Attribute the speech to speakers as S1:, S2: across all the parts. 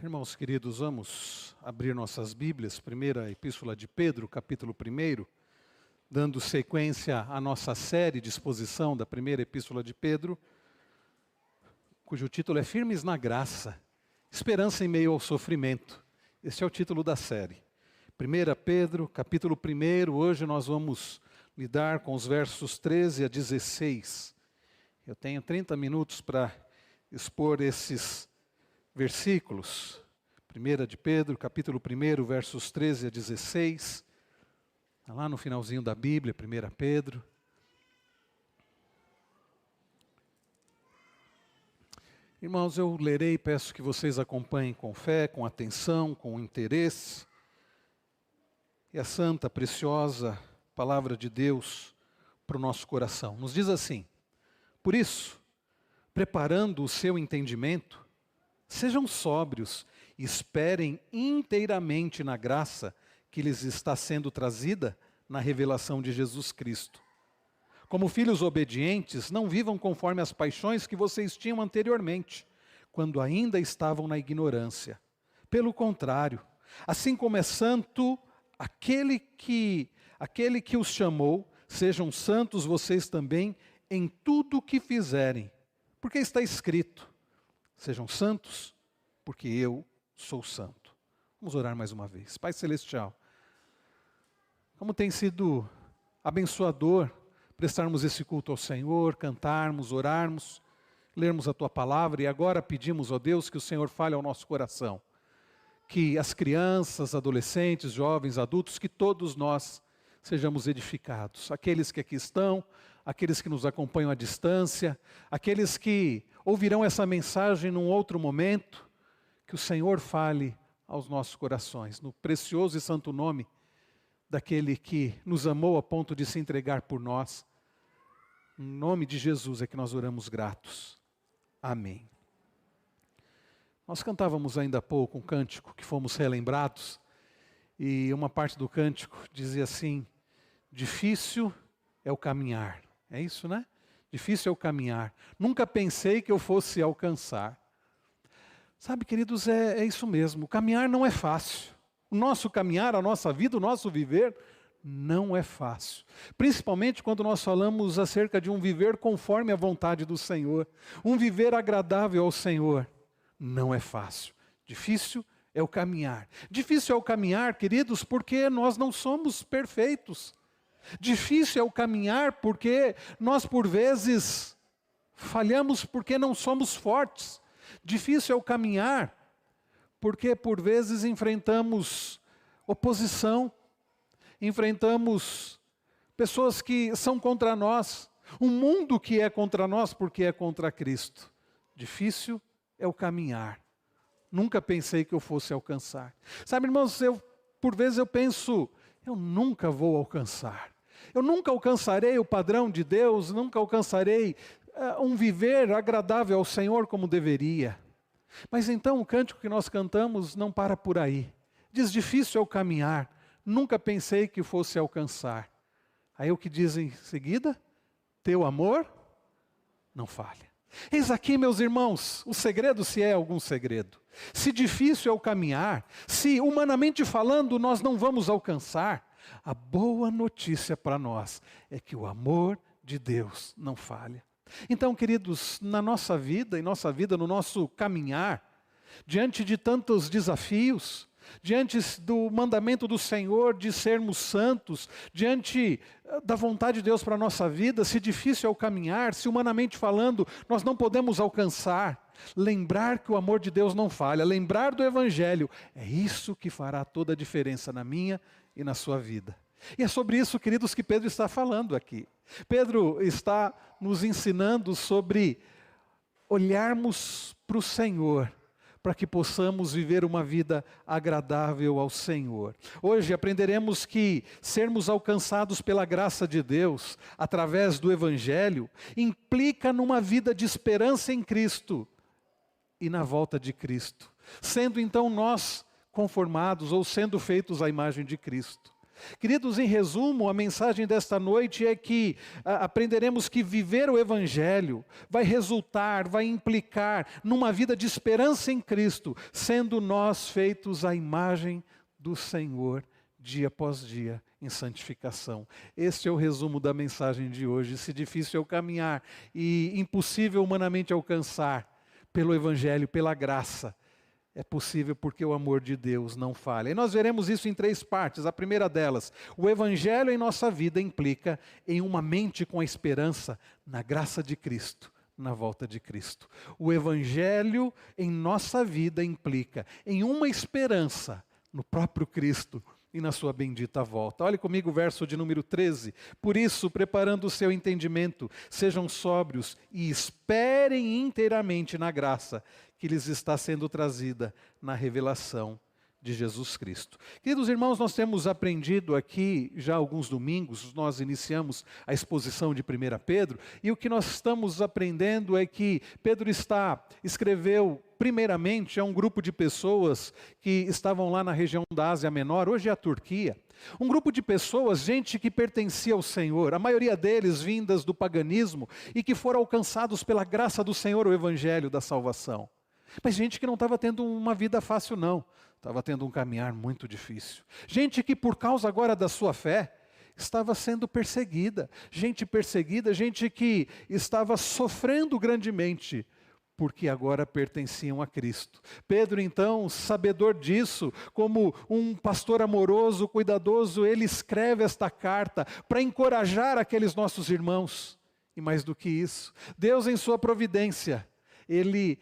S1: Irmãos queridos, vamos abrir nossas Bíblias, primeira epístola de Pedro, capítulo 1, dando sequência à nossa série de exposição da primeira epístola de Pedro, cujo título é Firmes na Graça, Esperança em Meio ao Sofrimento. Esse é o título da série. 1 Pedro, capítulo 1, hoje nós vamos lidar com os versos 13 a 16. Eu tenho 30 minutos para expor esses versículos. 1 de Pedro, capítulo 1, versos 13 a 16. Lá no finalzinho da Bíblia, 1 Pedro. Irmãos, eu lerei e peço que vocês acompanhem com fé, com atenção, com interesse. E a santa, preciosa palavra de Deus para o nosso coração. Nos diz assim: por isso, preparando o seu entendimento, sejam sóbrios e esperem inteiramente na graça que lhes está sendo trazida na revelação de Jesus Cristo. Como filhos obedientes, não vivam conforme as paixões que vocês tinham anteriormente, quando ainda estavam na ignorância. Pelo contrário, assim como é santo aquele que os chamou, sejam santos vocês também em tudo o que fizerem, porque está escrito: sejam santos, porque eu sou santo. Vamos orar mais uma vez. Pai Celestial, como tem sido abençoador prestarmos esse culto ao Senhor, cantarmos, orarmos, lermos a Tua Palavra, e agora pedimos, ó Deus, que o Senhor fale ao nosso coração. Que as crianças, adolescentes, jovens, adultos, que todos nós sejamos edificados. Aqueles que aqui estão, aqueles que nos acompanham à distância, aqueles que ouvirão essa mensagem num outro momento, que o Senhor fale aos nossos corações, no precioso e santo nome daquele que nos amou a ponto de se entregar por nós. Em nome de Jesus é que nós oramos gratos. Amém. Nós cantávamos ainda há pouco um cântico que fomos relembrados, e uma parte do cântico dizia assim: difícil é o caminhar. É isso, né? Difícil é o caminhar. Nunca pensei que eu fosse alcançar. Sabe, queridos, é isso mesmo. O caminhar não é fácil. O nosso caminhar, a nossa vida, o nosso viver não é fácil. Principalmente quando nós falamos acerca de um viver conforme a vontade do Senhor. Um viver agradável ao Senhor. Não é fácil. Difícil é o caminhar. Difícil é o caminhar, queridos, porque nós não somos perfeitos. Difícil é o caminhar porque nós, por vezes, falhamos porque não somos fortes. Difícil é o caminhar porque, por vezes, enfrentamos oposição, enfrentamos pessoas que são contra nós, um mundo que é contra nós porque é contra Cristo. Difícil é o caminhar. Nunca pensei que eu fosse alcançar. Sabe, irmãos, por vezes eu penso, eu nunca vou alcançar. Eu nunca alcançarei o padrão de Deus, nunca alcançarei um viver agradável ao Senhor como deveria. Mas então o cântico que nós cantamos não para por aí. Diz: difícil é o caminhar, nunca pensei que fosse alcançar. Aí o que diz em seguida? Teu amor não falha. Eis aqui, meus irmãos, o segredo, se é algum segredo. Se difícil é o caminhar, se humanamente falando nós não vamos alcançar, a boa notícia para nós é que o amor de Deus não falha. Então, queridos, na nossa vida, no nosso caminhar, diante de tantos desafios, diante do mandamento do Senhor de sermos santos, diante da vontade de Deus para a nossa vida, se difícil é o caminhar, se humanamente falando nós não podemos alcançar, lembrar que o amor de Deus não falha, lembrar do Evangelho, é isso que fará toda a diferença na minha e na sua vida. E é sobre isso, queridos, que Pedro está falando aqui. Pedro está nos ensinando sobre olharmos para o Senhor, para que possamos viver uma vida agradável ao Senhor. Hoje aprenderemos que sermos alcançados pela graça de Deus, através do Evangelho, implica numa vida de esperança em Cristo e na volta de Cristo. Sendo então nós conformados ou sendo feitos à imagem de Cristo. Queridos, em resumo, a mensagem desta noite é que aprenderemos que viver o Evangelho vai resultar, vai implicar numa vida de esperança em Cristo, sendo nós feitos à imagem do Senhor, dia após dia, em santificação. Este é o resumo da mensagem de hoje. Se difícil é o caminhar e impossível humanamente alcançar, pelo Evangelho, pela graça, é possível porque o amor de Deus não falha. E nós veremos isso em 3 partes. A primeira delas, o Evangelho em nossa vida implica em uma mente com a esperança na graça de Cristo, na volta de Cristo. O Evangelho em nossa vida implica em uma esperança no próprio Cristo e na sua bendita volta. Olhe comigo o verso de número 13. Por isso, preparando o seu entendimento, sejam sóbrios e esperem inteiramente na graça que lhes está sendo trazida na revelação de Jesus Cristo. Queridos irmãos, nós temos aprendido aqui, já há alguns domingos, nós iniciamos a exposição de 1 Pedro, e o que nós estamos aprendendo é que Pedro escreveu primeiramente a um grupo de pessoas que estavam lá na região da Ásia Menor, hoje é a Turquia. Um grupo de pessoas, gente que pertencia ao Senhor, a maioria deles vindas do paganismo e que foram alcançados pela graça do Senhor, o Evangelho da salvação. Mas gente que não estava tendo uma vida fácil não, estava tendo um caminhar muito difícil. Gente que por causa agora da sua fé, estava sendo perseguida, gente que estava sofrendo grandemente, porque agora pertenciam a Cristo. Pedro, então, sabedor disso, como um pastor amoroso, cuidadoso, ele escreve esta carta para encorajar aqueles nossos irmãos. E mais do que isso, Deus em sua providência, Ele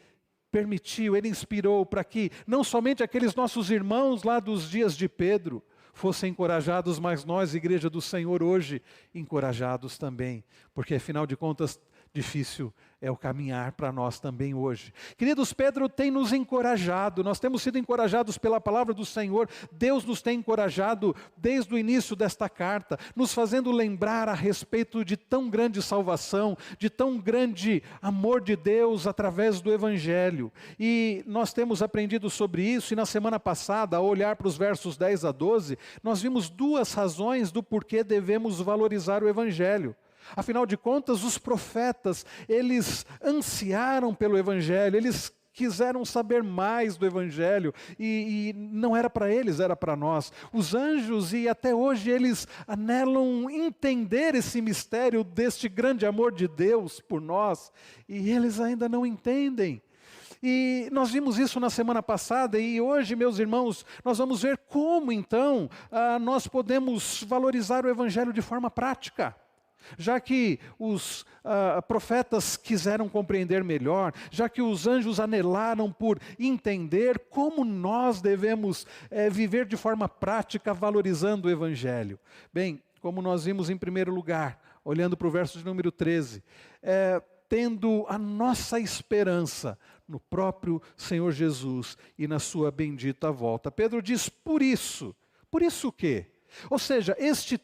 S1: permitiu, Ele inspirou para que não somente aqueles nossos irmãos lá dos dias de Pedro fossem encorajados, mas nós, Igreja do Senhor, hoje, encorajados também, porque afinal de contas, difícil é o caminhar para nós também hoje. Queridos, Pedro tem nos encorajado, nós temos sido encorajados pela palavra do Senhor, Deus nos tem encorajado desde o início desta carta, nos fazendo lembrar a respeito de tão grande salvação, de tão grande amor de Deus através do Evangelho. E nós temos aprendido sobre isso, e na semana passada, ao olhar para os versos 10 a 12, nós vimos 2 razões do porquê devemos valorizar o Evangelho. Afinal de contas, os profetas, eles ansiaram pelo Evangelho, eles quiseram saber mais do Evangelho, e não era para eles, era para nós. Os anjos, e até hoje, eles anelam entender esse mistério deste grande amor de Deus por nós, e eles ainda não entendem. E nós vimos isso na semana passada, e hoje, meus irmãos, nós vamos ver como, então, nós podemos valorizar o Evangelho de forma prática. Já que os profetas quiseram compreender melhor, já que os anjos anelaram por entender como nós devemos viver de forma prática, valorizando o Evangelho. Bem, como nós vimos em primeiro lugar, olhando para o verso de número 13, tendo a nossa esperança no próprio Senhor Jesus e na sua bendita volta. Pedro diz, por isso o quê? Ou seja, este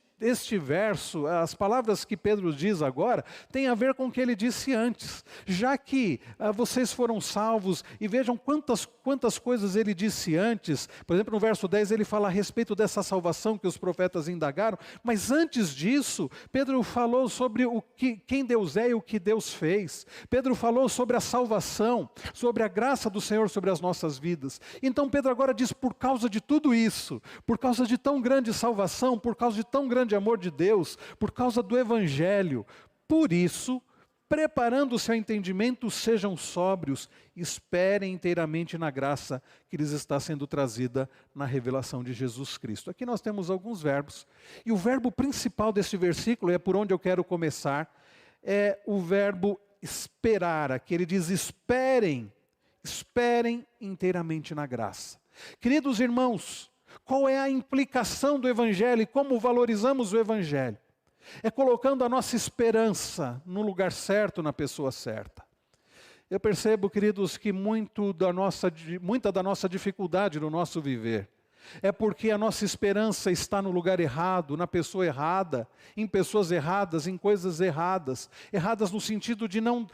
S1: verso, as palavras que Pedro diz agora, tem a ver com o que ele disse antes. Já que vocês foram salvos, e vejam quantas coisas ele disse antes. Por exemplo, no verso 10 ele fala a respeito dessa salvação que os profetas indagaram. Mas antes disso, Pedro falou sobre quem Deus é e o que Deus fez. Pedro falou sobre a salvação, sobre a graça do Senhor sobre as nossas vidas. Então Pedro agora diz, por causa de tudo isso, por causa de tão grande salvação, por causa de tão grande amor de Deus, por causa do Evangelho, por isso, preparando o seu entendimento, sejam sóbrios, esperem inteiramente na graça que lhes está sendo trazida na revelação de Jesus Cristo. Aqui nós temos alguns verbos, e o verbo principal desse versículo, é por onde eu quero começar, é o verbo esperar. Aqui ele diz, esperem inteiramente na graça. Queridos irmãos, qual é a implicação do Evangelho e como valorizamos o Evangelho? É colocando a nossa esperança no lugar certo, na pessoa certa. Eu percebo, queridos, que muita da nossa dificuldade no nosso viver É porque a nossa esperança está no lugar errado, na pessoa errada, em pessoas erradas, em coisas erradas. Erradas no sentido de não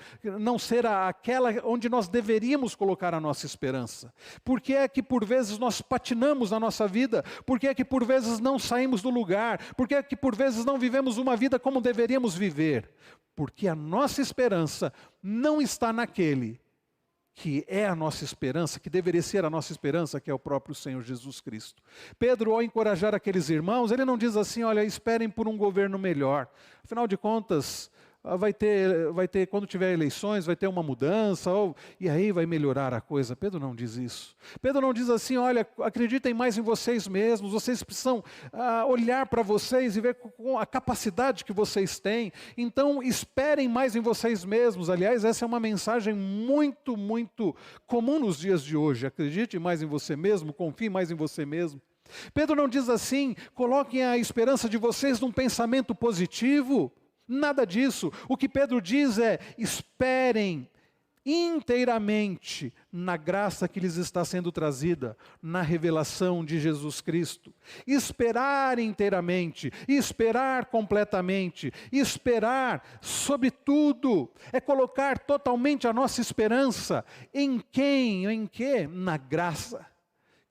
S1: ser aquela onde nós deveríamos colocar a nossa esperança. Por que é que por vezes nós patinamos na nossa vida? Por que é que por vezes não saímos do lugar? Por que é que por vezes não vivemos uma vida como deveríamos viver? Porque a nossa esperança não está naquele que é a nossa esperança, que deveria ser a nossa esperança, que é o próprio Senhor Jesus Cristo. Pedro, ao encorajar aqueles irmãos, ele não diz assim, olha, esperem por um governo melhor. Afinal de contas, vai ter, quando tiver eleições, vai ter uma mudança, e aí vai melhorar a coisa. Pedro não diz isso. Pedro não diz assim, olha, acreditem mais em vocês mesmos, vocês precisam olhar para vocês e ver com a capacidade que vocês têm, então esperem mais em vocês mesmos. Aliás, essa é uma mensagem muito, muito comum nos dias de hoje. Acredite mais em você mesmo, confie mais em você mesmo. Pedro não diz assim, coloquem a esperança de vocês num pensamento positivo. Nada disso. O que Pedro diz é, esperem inteiramente na graça que lhes está sendo trazida, na revelação de Jesus Cristo. Esperar inteiramente, esperar completamente, esperar sobre tudo, é colocar totalmente a nossa esperança em quem? Em quê? Na graça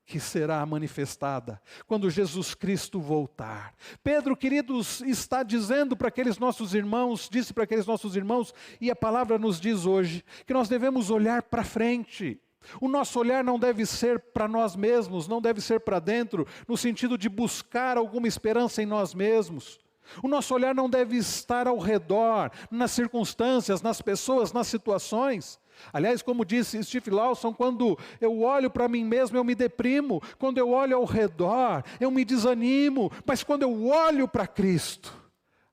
S1: que será manifestada quando Jesus Cristo voltar. Pedro, queridos, está dizendo para aqueles nossos irmãos, disse para aqueles nossos irmãos, e a palavra nos diz hoje, que nós devemos olhar para frente. O nosso olhar não deve ser para nós mesmos, não deve ser para dentro, no sentido de buscar alguma esperança em nós mesmos. O nosso olhar não deve estar ao redor, nas circunstâncias, nas pessoas, nas situações. Aliás, como disse Steve Lawson, quando eu olho para mim mesmo, eu me deprimo. Quando eu olho ao redor, eu me desanimo. Mas quando eu olho para Cristo,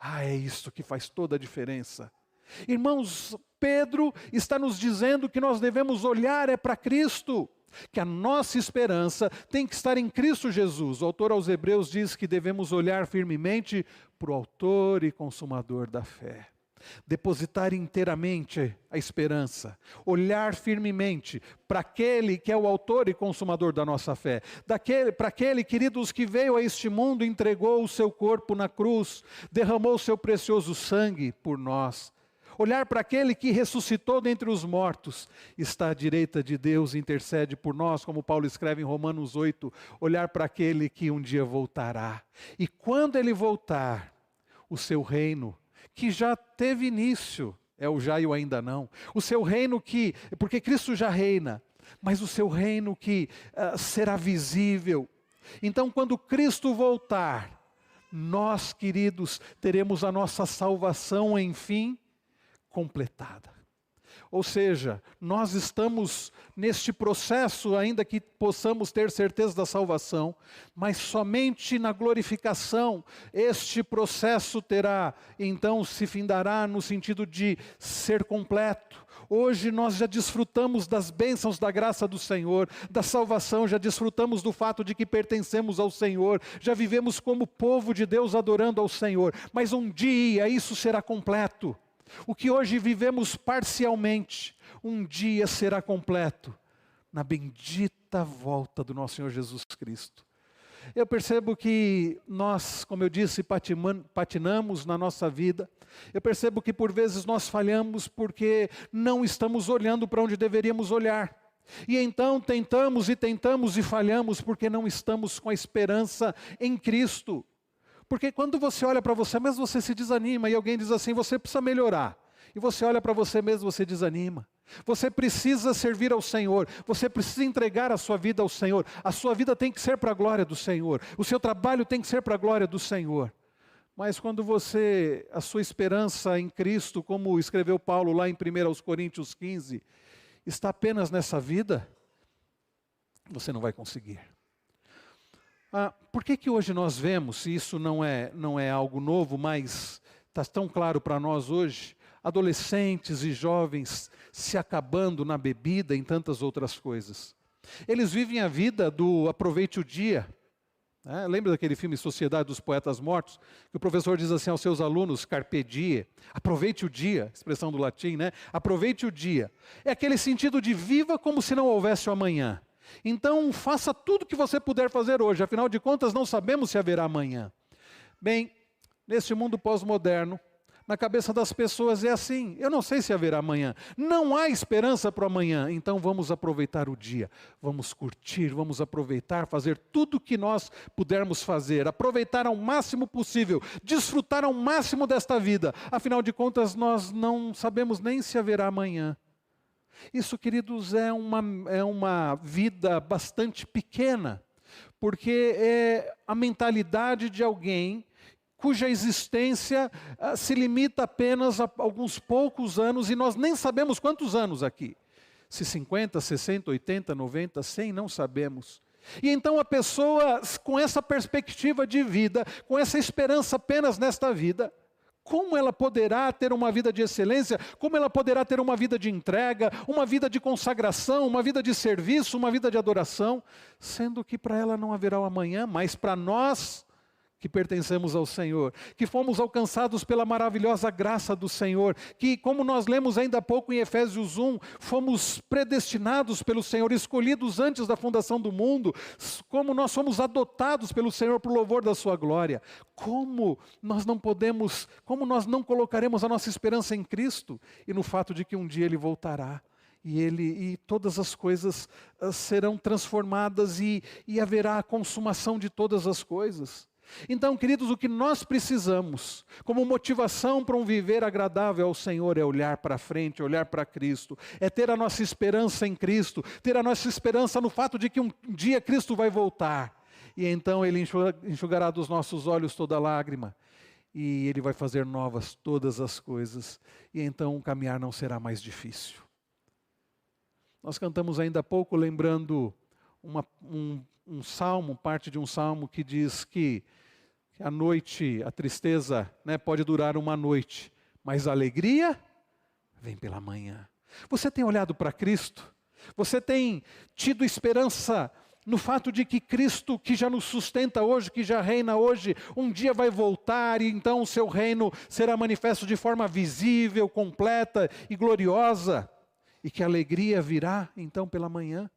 S1: é isso que faz toda a diferença. Irmãos, Pedro está nos dizendo que nós devemos olhar para Cristo, que a nossa esperança tem que estar em Cristo Jesus. O autor aos Hebreus diz que devemos olhar firmemente para o autor e consumador da fé. Depositar inteiramente a esperança, olhar firmemente para aquele que é o autor e consumador da nossa fé, para aquele, queridos, que veio a este mundo, entregou o seu corpo na cruz, derramou o seu precioso sangue por nós. Olhar para aquele que ressuscitou dentre os mortos, está à direita de Deus e intercede por nós, como Paulo escreve em Romanos 8, olhar para aquele que um dia voltará. E quando ele voltar, o seu reino, que já teve início, é o já e o ainda não, o seu reino porque Cristo já reina, mas o seu reino que será visível. Então, quando Cristo voltar, nós, queridos, teremos a nossa salvação, enfim, completada. Ou seja, nós estamos neste processo, ainda que possamos ter certeza da salvação, mas somente na glorificação este processo terá, então se findará no sentido de ser completo. Hoje nós já desfrutamos das bênçãos da graça do Senhor, da salvação, já desfrutamos do fato de que pertencemos ao Senhor, já vivemos como povo de Deus adorando ao Senhor, mas um dia isso será completo. O que hoje vivemos parcialmente, um dia será completo, na bendita volta do nosso Senhor Jesus Cristo. Eu percebo que nós, como eu disse, patinamos na nossa vida. Eu percebo que por vezes nós falhamos porque não estamos olhando para onde deveríamos olhar. E então tentamos e falhamos porque não estamos com a esperança em Cristo. Porque quando você olha para você mesmo, você se desanima e alguém diz assim, você precisa melhorar. E você olha para você mesmo, você desanima. Você precisa servir ao Senhor, você precisa entregar a sua vida ao Senhor. A sua vida tem que ser para a glória do Senhor. O seu trabalho tem que ser para a glória do Senhor. Mas quando a sua esperança em Cristo, como escreveu Paulo lá em 1 Coríntios 15, está apenas nessa vida, você não vai conseguir. Por que hoje nós vemos, e isso não é algo novo, mas está tão claro para nós hoje, adolescentes e jovens se acabando na bebida e em tantas outras coisas? Eles vivem a vida do aproveite o dia. Lembra daquele filme Sociedade dos Poetas Mortos? Que o professor diz assim aos seus alunos, carpe diem, aproveite o dia, expressão do latim, né? Aproveite o dia. É aquele sentido de viva como se não houvesse o amanhã. Então, faça tudo o que você puder fazer hoje, afinal de contas, não sabemos se haverá amanhã. Bem, neste mundo pós-moderno, na cabeça das pessoas é assim: eu não sei se haverá amanhã, não há esperança para o amanhã, então vamos aproveitar o dia, vamos curtir, vamos aproveitar, fazer tudo o que nós pudermos fazer, aproveitar ao máximo possível, desfrutar ao máximo desta vida, afinal de contas nós não sabemos nem se haverá amanhã. Isso, queridos, é uma vida bastante pequena, porque é a mentalidade de alguém cuja existência se limita apenas a alguns poucos anos, e nós nem sabemos quantos anos aqui. Se 50, 60, 80, 90, 100, não sabemos. E então a pessoa, com essa perspectiva de vida, com essa esperança apenas nesta vida, como ela poderá ter uma vida de excelência? Como ela poderá ter uma vida de entrega, uma vida de consagração, uma vida de serviço, uma vida de adoração? Sendo que para ela não haverá o amanhã, mas para nós que pertencemos ao Senhor, que fomos alcançados pela maravilhosa graça do Senhor, que, como nós lemos ainda há pouco em Efésios 1, fomos predestinados pelo Senhor, escolhidos antes da fundação do mundo, como nós somos adotados pelo Senhor para o louvor da sua glória. Como nós não colocaremos a nossa esperança em Cristo e no fato de que um dia Ele voltará? E todas as coisas serão transformadas e haverá a consumação de todas as coisas. Então, queridos, o que nós precisamos, como motivação para um viver agradável ao Senhor, é olhar para frente, olhar para Cristo, é ter a nossa esperança em Cristo, ter a nossa esperança no fato de que um dia Cristo vai voltar, e então Ele enxugará dos nossos olhos toda lágrima, e Ele vai fazer novas todas as coisas, e então o caminhar não será mais difícil. Nós cantamos ainda há pouco, lembrando um salmo, parte de um salmo que diz que a noite, a tristeza, pode durar uma noite, mas a alegria vem pela manhã. Você tem olhado para Cristo? Você tem tido esperança no fato de que Cristo, que já nos sustenta hoje, que já reina hoje, um dia vai voltar e então o seu reino será manifesto de forma visível, completa e gloriosa, e que a alegria virá então pela manhã?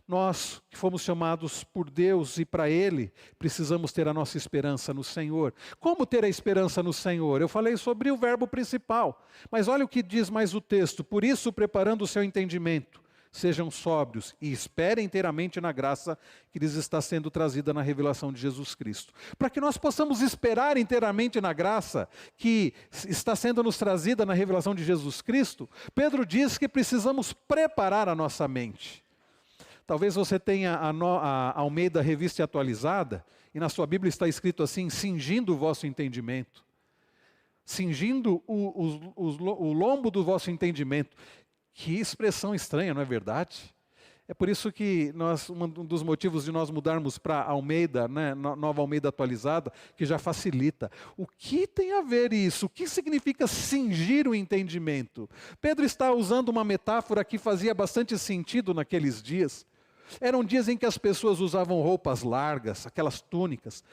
S1: Nós que fomos chamados por Deus e para Ele, precisamos ter a nossa esperança no Senhor. Como ter a esperança no Senhor? Eu falei sobre o verbo principal, mas olha o que diz mais o texto: por isso, preparando o seu entendimento, sejam sóbrios e esperem inteiramente na graça que lhes está sendo trazida na revelação de Jesus Cristo. Para que nós possamos esperar inteiramente na graça que está sendo nos trazida na revelação de Jesus Cristo, Pedro diz que precisamos preparar a nossa mente. Talvez você tenha a Almeida Revista Atualizada, e na sua Bíblia está escrito assim: cingindo o vosso entendimento. Cingindo o lombo do vosso entendimento. Que expressão estranha, não é verdade? É por isso que um dos motivos de nós mudarmos para Almeida, Nova Almeida Atualizada, que já facilita. O que tem a ver isso? O que significa cingir o entendimento? Pedro está usando uma metáfora que fazia bastante sentido naqueles dias. Eram dias em que as pessoas usavam roupas largas, aquelas túnicas.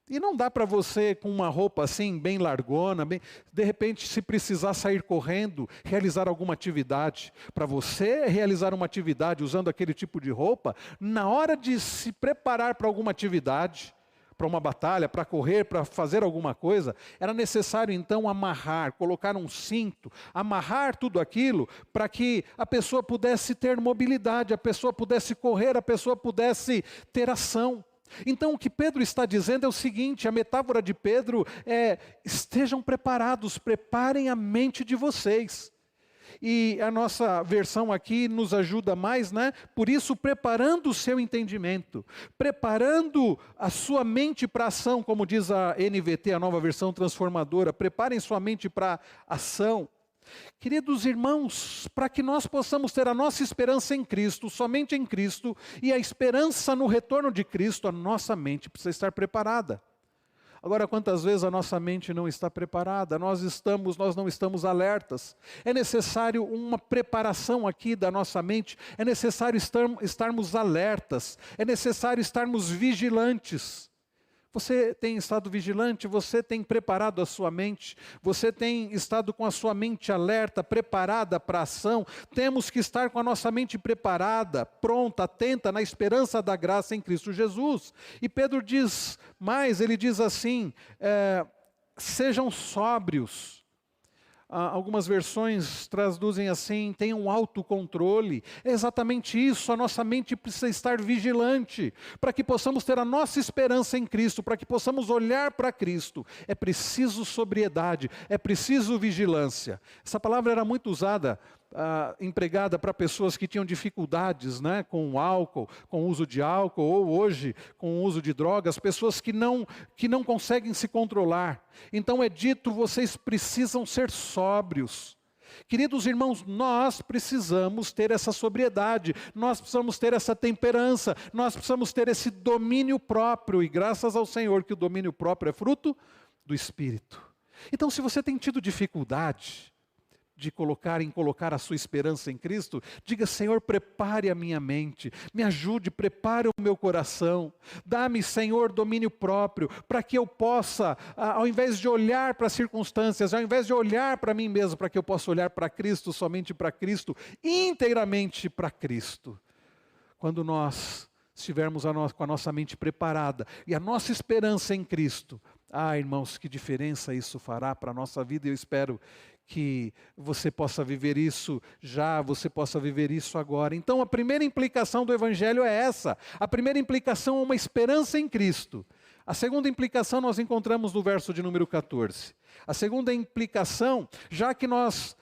S1: E não dá para você, com uma roupa assim, bem largona, de repente, se precisar sair correndo, realizar alguma atividade. Para você realizar uma atividade usando aquele tipo de roupa, na hora de se preparar para alguma atividade, para uma batalha, para correr, para fazer alguma coisa, era necessário então amarrar, colocar um cinto, amarrar tudo aquilo para que a pessoa pudesse ter mobilidade, a pessoa pudesse correr, a pessoa pudesse ter ação. Então o que Pedro está dizendo é o seguinte: a metáfora de Pedro é: estejam preparados, preparem a mente de vocês. E a nossa versão aqui nos ajuda mais, Por isso, preparando o seu entendimento, preparando a sua mente para a ação, como diz a NVT, a nova versão transformadora, preparem sua mente para a ação. Queridos irmãos, para que nós possamos ter a nossa esperança em Cristo, somente em Cristo, e a esperança no retorno de Cristo, a nossa mente precisa estar preparada. Agora, quantas vezes a nossa mente não está preparada, nós não estamos alertas. É necessário uma preparação aqui da nossa mente, é necessário estarmos alertas, é necessário estarmos vigilantes. Você tem estado vigilante, você tem preparado a sua mente, você tem estado com a sua mente alerta, preparada para a ação. Temos que estar com a nossa mente preparada, pronta, atenta, na esperança da graça em Cristo Jesus. E Pedro diz mais, ele diz assim, sejam sóbrios. Algumas versões traduzem assim, tenham autocontrole. É exatamente isso, a nossa mente precisa estar vigilante, para que possamos ter a nossa esperança em Cristo, para que possamos olhar para Cristo. É preciso sobriedade, é preciso vigilância. Essa palavra era muito usada, empregada para pessoas que tinham dificuldades, né, com o álcool, com o uso de álcool, ou hoje com o uso de drogas, pessoas que não conseguem se controlar. Então é dito, vocês precisam ser sóbrios. Queridos irmãos, nós precisamos ter essa sobriedade, nós precisamos ter essa temperança, nós precisamos ter esse domínio próprio, e graças ao Senhor que o domínio próprio é fruto do Espírito. Então, se você tem tido dificuldade de colocar a sua esperança em Cristo, diga: Senhor, prepare a minha mente, me ajude, prepare o meu coração, dá-me, Senhor, domínio próprio, para que eu possa, ao invés de olhar para as circunstâncias, ao invés de olhar para mim mesmo, para que eu possa olhar para Cristo, somente para Cristo, inteiramente para Cristo. Quando nós estivermos com a nossa mente preparada e a nossa esperança em Cristo, irmãos, que diferença isso fará para a nossa vida. Eu espero que você possa viver isso já, você possa viver isso agora. Então a primeira implicação do Evangelho é essa. A primeira implicação é uma esperança em Cristo. A segunda implicação nós encontramos no verso de número 14. A segunda implicação, já que nós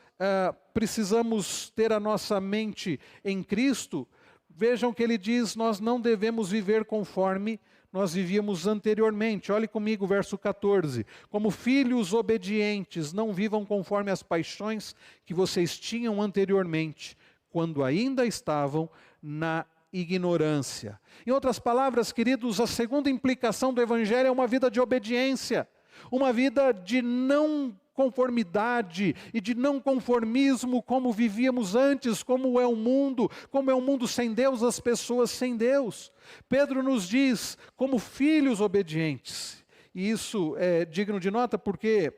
S1: precisamos ter a nossa mente em Cristo, vejam que ele diz: nós não devemos viver conforme nós vivíamos anteriormente. Olhe comigo o verso 14. Como filhos obedientes, não vivam conforme as paixões que vocês tinham anteriormente, quando ainda estavam na ignorância. Em outras palavras, queridos, a segunda implicação do Evangelho é uma vida de obediência, uma vida de não conformidade e de não conformismo como vivíamos antes, como é o mundo sem Deus, as pessoas sem Deus. Pedro nos diz, como filhos obedientes, e isso é digno de nota porque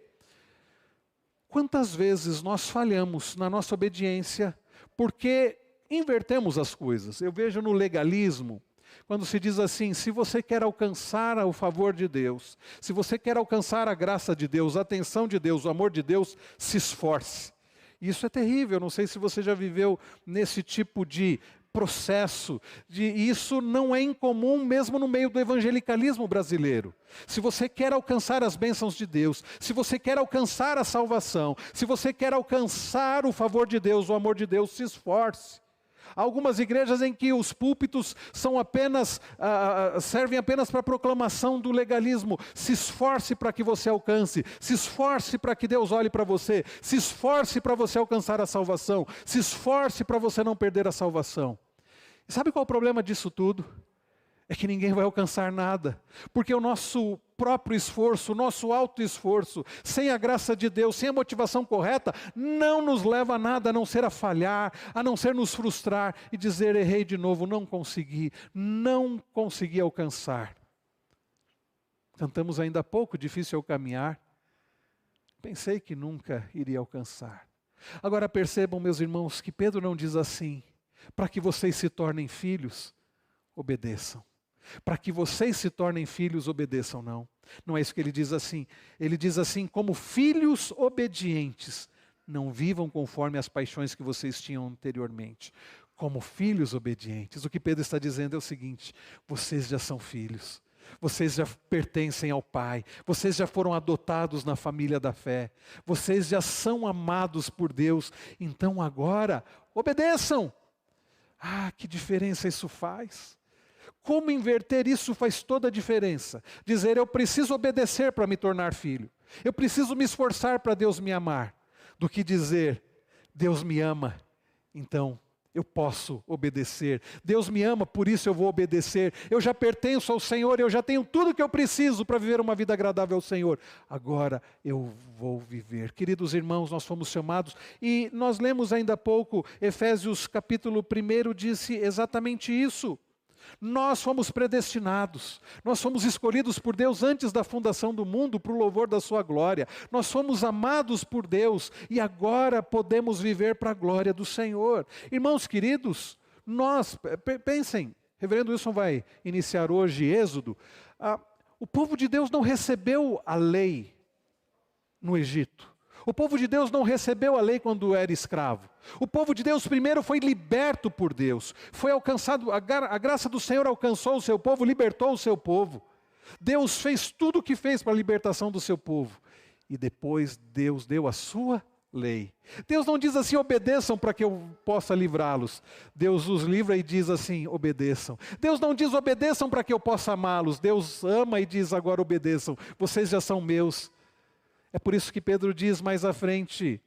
S1: quantas vezes nós falhamos na nossa obediência porque invertemos as coisas. Eu vejo no legalismo, quando se diz assim: se você quer alcançar o favor de Deus, se você quer alcançar a graça de Deus, a atenção de Deus, o amor de Deus, se esforce. Isso é terrível, não sei se você já viveu nesse tipo de processo, isso não é incomum mesmo no meio do evangelicalismo brasileiro. Se você quer alcançar as bênçãos de Deus, se você quer alcançar a salvação, se você quer alcançar o favor de Deus, o amor de Deus, se esforce. Há algumas igrejas em que os púlpitos são servem apenas para a proclamação do legalismo. Se esforce para que você alcance, se esforce para que Deus olhe para você, se esforce para você alcançar a salvação, se esforce para você não perder a salvação. E sabe qual é o problema disso tudo? É que ninguém vai alcançar nada, porque o nosso próprio esforço, o nosso autoesforço, sem a graça de Deus, sem a motivação correta, não nos leva a nada, a não ser a falhar, a não ser nos frustrar e dizer: errei de novo, não consegui alcançar. Cantamos ainda há pouco: difícil é o caminhar, pensei que nunca iria alcançar. Agora percebam, meus irmãos, que Pedro não diz assim: para que vocês se tornem filhos, obedeçam. Para que vocês se tornem filhos, obedeçam, não. Não é isso que ele diz assim. Ele diz assim: como filhos obedientes, não vivam conforme as paixões que vocês tinham anteriormente. Como filhos obedientes. O que Pedro está dizendo é o seguinte: vocês já são filhos. Vocês já pertencem ao Pai. Vocês já foram adotados na família da fé. Vocês já são amados por Deus. Então agora, obedeçam. Que diferença isso faz. Como inverter isso faz toda a diferença. Dizer: eu preciso obedecer para me tornar filho. Eu preciso me esforçar para Deus me amar. Do que dizer: Deus me ama, então eu posso obedecer. Deus me ama, por isso eu vou obedecer. Eu já pertenço ao Senhor, eu já tenho tudo que eu preciso para viver uma vida agradável ao Senhor. Agora eu vou viver. Queridos irmãos, nós fomos chamados, e nós lemos ainda há pouco, Efésios capítulo 1 disse exatamente isso. Nós fomos predestinados, nós fomos escolhidos por Deus antes da fundação do mundo para o louvor da sua glória. Nós fomos amados por Deus e agora podemos viver para a glória do Senhor. Irmãos queridos, pensem, Reverendo Wilson vai iniciar hoje Êxodo. O povo de Deus não recebeu a lei no Egito. O povo de Deus não recebeu a lei quando era escravo. O povo de Deus primeiro foi liberto por Deus. Foi alcançado, a graça do Senhor alcançou o seu povo, libertou o seu povo. Deus fez tudo o que fez para a libertação do seu povo. E depois Deus deu a sua lei. Deus não diz assim, obedeçam para que eu possa livrá-los. Deus os livra e diz assim, obedeçam. Deus não diz obedeçam para que eu possa amá-los. Deus ama e diz agora obedeçam. Vocês já são meus. É por isso que Pedro diz mais à frente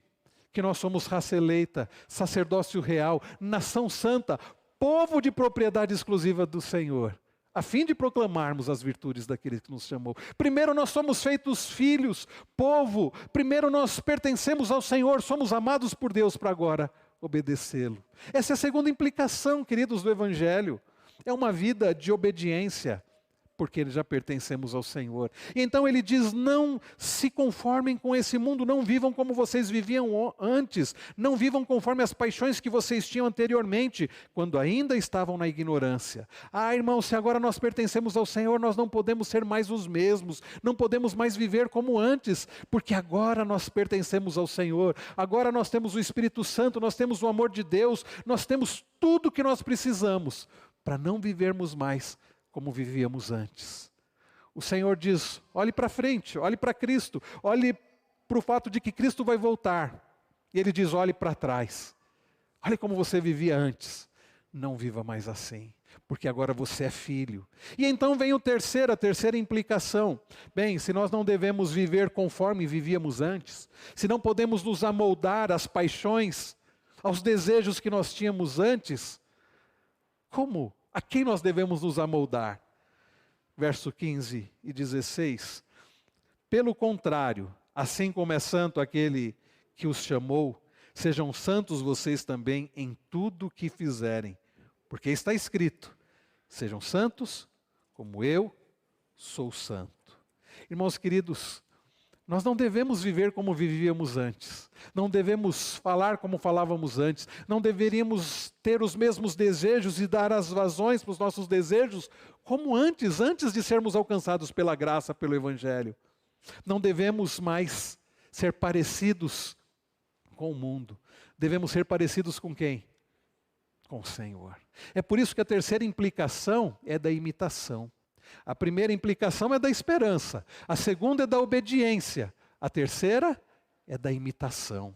S1: que nós somos raça eleita, sacerdócio real, nação santa, povo de propriedade exclusiva do Senhor, a fim de proclamarmos as virtudes daquele que nos chamou. Primeiro nós somos feitos filhos, povo. Primeiro nós pertencemos ao Senhor, somos amados por Deus para agora obedecê-lo. Essa é a segunda implicação, queridos, do Evangelho. É uma vida de obediência, porque já pertencemos ao Senhor. E então ele diz, não se conformem com esse mundo, não vivam como vocês viviam antes, não vivam conforme as paixões que vocês tinham anteriormente, quando ainda estavam na ignorância. Irmãos, se agora nós pertencemos ao Senhor, nós não podemos ser mais os mesmos, não podemos mais viver como antes, porque agora nós pertencemos ao Senhor, agora nós temos o Espírito Santo, nós temos o amor de Deus, nós temos tudo o que nós precisamos, para não vivermos mais como vivíamos antes. O Senhor diz, olhe para frente, olhe para Cristo, olhe para o fato de que Cristo vai voltar. E Ele diz, olhe para trás, olhe como você vivia antes, não viva mais assim, porque agora você é filho. E então vem a terceira implicação. Bem, se nós não devemos viver conforme vivíamos antes, se não podemos nos amoldar às paixões, aos desejos que nós tínhamos antes, como? A quem nós devemos nos amoldar? Verso 15 e 16. Pelo contrário, assim como é santo aquele que os chamou, sejam santos vocês também em tudo o que fizerem. Porque está escrito, sejam santos como eu sou santo. Irmãos queridos, nós não devemos viver como vivíamos antes, não devemos falar como falávamos antes, não deveríamos ter os mesmos desejos e dar as vazões para os nossos desejos como antes de sermos alcançados pela graça, pelo Evangelho. Não devemos mais ser parecidos com o mundo, devemos ser parecidos com quem? Com o Senhor. É por isso que a terceira implicação é da imitação. A primeira implicação é da esperança, a segunda é da obediência, a terceira é da imitação.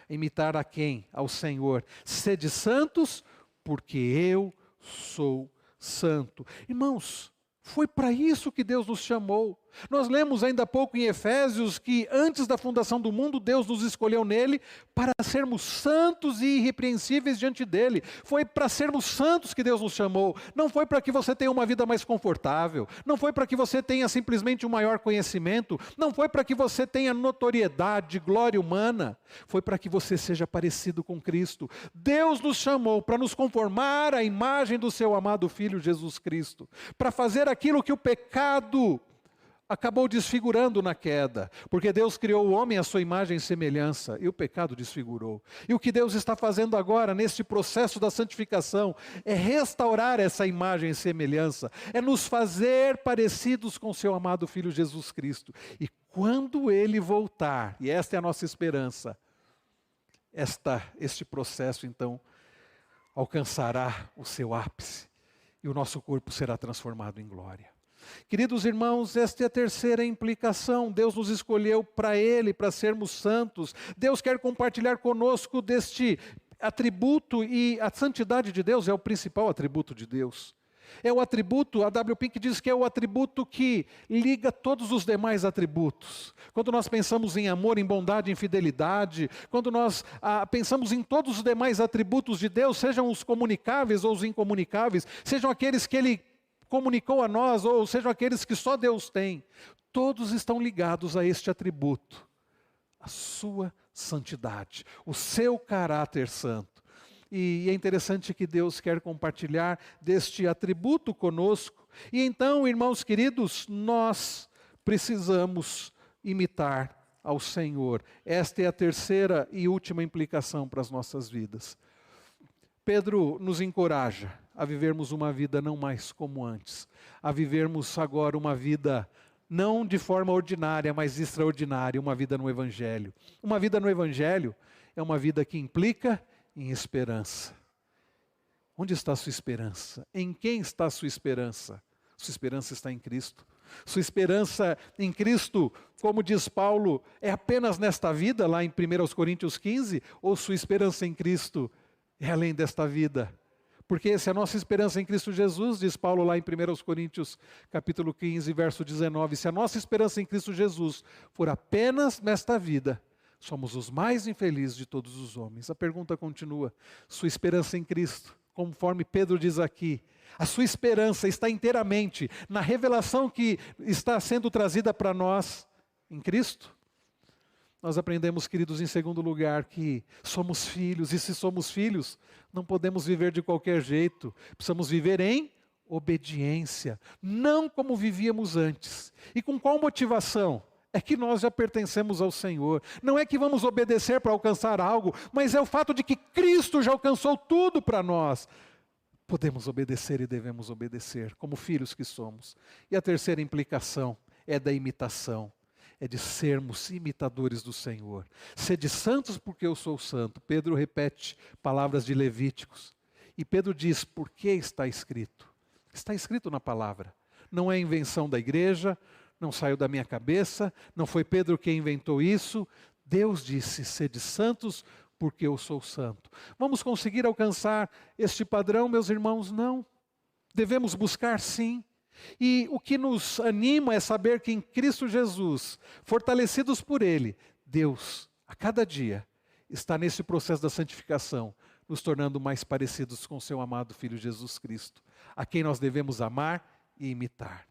S1: Imitar a quem? Ao Senhor. Sede santos, porque eu sou santo. Irmãos, foi para isso que Deus nos chamou. Nós lemos ainda há pouco em Efésios que antes da fundação do mundo, Deus nos escolheu nele para sermos santos e irrepreensíveis diante dele. Foi para sermos santos que Deus nos chamou. Não foi para que você tenha uma vida mais confortável. Não foi para que você tenha simplesmente um maior conhecimento. Não foi para que você tenha notoriedade, glória humana. Foi para que você seja parecido com Cristo. Deus nos chamou para nos conformar à imagem do seu amado Filho Jesus Cristo. Para fazer aquilo que o pecado acabou desfigurando na queda, porque Deus criou o homem à sua imagem e semelhança, e o pecado desfigurou. E o que Deus está fazendo agora, neste processo da santificação, é restaurar essa imagem e semelhança, é nos fazer parecidos com seu amado Filho Jesus Cristo. E quando Ele voltar, e esta é a nossa esperança, este processo então alcançará o seu ápice, e o nosso corpo será transformado em glória. Queridos irmãos, esta é a terceira implicação. Deus nos escolheu para Ele, para sermos santos. Deus quer compartilhar conosco deste atributo, e a santidade de Deus é o principal atributo de Deus. É o atributo, a W. Pink diz que é o atributo que liga todos os demais atributos. Quando nós pensamos em amor, em bondade, em fidelidade, quando nós pensamos em todos os demais atributos de Deus, sejam os comunicáveis ou os incomunicáveis, sejam aqueles que Ele comunicou a nós, ou sejam aqueles que só Deus tem, todos estão ligados a este atributo, a sua santidade, o seu caráter santo. E é interessante que Deus quer compartilhar deste atributo conosco. E então, irmãos queridos, nós precisamos imitar ao Senhor. Esta é a terceira e última implicação para as nossas vidas. Pedro nos encoraja a vivermos uma vida não mais como antes, a vivermos agora uma vida não de forma ordinária, mas extraordinária, uma vida no Evangelho. Uma vida no Evangelho é uma vida que implica em esperança. Onde está a sua esperança? Em quem está a sua esperança? Sua esperança está em Cristo. Sua esperança em Cristo, como diz Paulo, é apenas nesta vida, lá em 1 Coríntios 15, ou sua esperança em Cristo é além desta vida? Porque se a nossa esperança em Cristo Jesus, diz Paulo lá em 1 Coríntios capítulo 15, verso 19, se a nossa esperança em Cristo Jesus for apenas nesta vida, somos os mais infelizes de todos os homens. A pergunta continua, sua esperança em Cristo, conforme Pedro diz aqui, a sua esperança está inteiramente na revelação que está sendo trazida para nós em Cristo? Nós aprendemos, queridos, em segundo lugar, que somos filhos, e se somos filhos, não podemos viver de qualquer jeito, precisamos viver em obediência, não como vivíamos antes. E com qual motivação? É que nós já pertencemos ao Senhor. Não é que vamos obedecer para alcançar algo, mas é o fato de que Cristo já alcançou tudo para nós. Podemos obedecer e devemos obedecer, como filhos que somos. E a terceira implicação é da imitação. É de sermos imitadores do Senhor. Sede santos porque eu sou santo. Pedro repete palavras de Levíticos. E Pedro diz, por que está escrito? Está escrito na palavra. Não é invenção da igreja, não saiu da minha cabeça, não foi Pedro quem inventou isso. Deus disse, sede santos porque eu sou santo. Vamos conseguir alcançar este padrão, meus irmãos? Não. Devemos buscar sim. E o que nos anima é saber que em Cristo Jesus, fortalecidos por Ele, Deus, a cada dia, está nesse processo da santificação, nos tornando mais parecidos com seu amado Filho Jesus Cristo, a quem nós devemos amar e imitar.